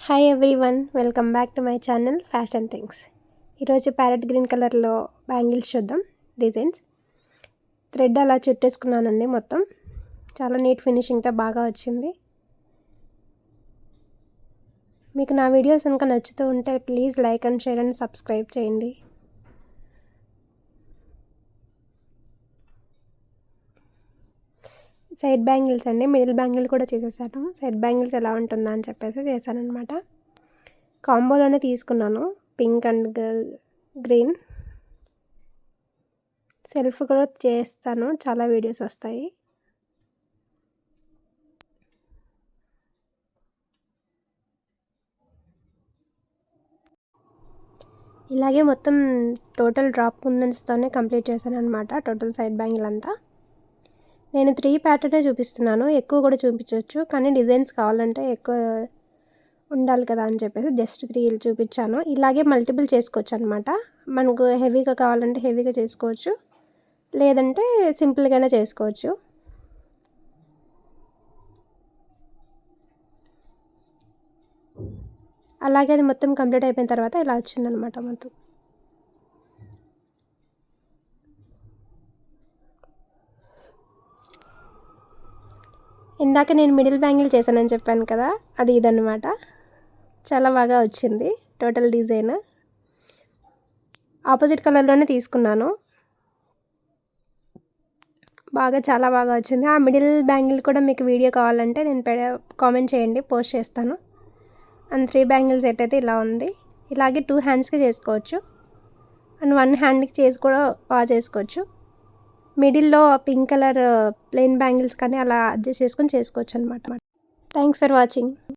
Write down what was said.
Hi everyone, welcome back to my channel fashion things. ఈరోజు parrot green కలర్లో bangles చూద్దాం. Designs thread అలా చుట్టేసుకున్నానండి. మొత్తం చాలా నీట్ ఫినిషింగ్తో బాగా వచ్చింది. మీకు నా వీడియోస్ కనుక నచ్చుతూ ఉంటే please like and share and subscribe చేయండి. సైడ్ బ్యాంగిల్స్ అండి, మిడిల్ బ్యాంగిల్ కూడా చేసేసాను. సైడ్ బ్యాంగిల్స్ ఎలా ఉంటుందా అని చెప్పేసి చేశాను అనమాట. కాంబోలోనే తీసుకున్నాను, పింక్ అండ్ గ్రీన్. సెల్ఫ్ కూడా చేస్తాను, చాలా వీడియోస్ వస్తాయి. ఇలాగే మొత్తం టోటల్ డ్రాప్ కుందన్స్తోనే కంప్లీట్ చేశాను అనమాట. టోటల్ సైడ్ బ్యాంగిల్ అంతా నేను 3 ప్యాటర్నే చూపిస్తున్నాను. ఎక్కువ కూడా చూపించవచ్చు, కానీ డిజైన్స్ కావాలంటే ఎక్కువ ఉండాలి కదా అని చెప్పేసి జస్ట్ 3 చూపించాను. ఇలాగే మల్టిపుల్ చేసుకోవచ్చు అనమాట. మనకు హెవీగా కావాలంటే హెవీగా చేసుకోవచ్చు, లేదంటే సింపుల్గానే చేసుకోవచ్చు. అలాగే అది మొత్తం కంప్లీట్ అయిపోయిన తర్వాత ఇలా వచ్చిందనమాట మొత్తం. ఇందాక నేను మిడిల్ బ్యాంగిల్ చేశానని చెప్పాను కదా, అది ఇదన్నమాట. చాలా బాగా వచ్చింది టోటల్ డిజైన్. ఆపోజిట్ కలర్లోనే తీసుకున్నాను, చాలా బాగా వచ్చింది. ఆ మిడిల్ బ్యాంగిల్ కూడా మీకు వీడియో కావాలంటే నేను కామెంట్ చేయండి, పోస్ట్ చేస్తాను. అండ్ 3 బ్యాంగిల్ సెట్ అయితే ఇలా ఉంది. ఇలాగే 2 హ్యాండ్స్కి చేసుకోవచ్చు అండ్ 1 హ్యాండ్కి చేసి కూడా బాగా చేసుకోవచ్చు. మిడిల్లో పింక్ కలర్ ప్లెయిన్ బ్యాంగిల్స్ కానీ అలా అడ్జస్ట్ చేసుకొని చేసుకోవచ్చు అనమాట. Thanks for watching.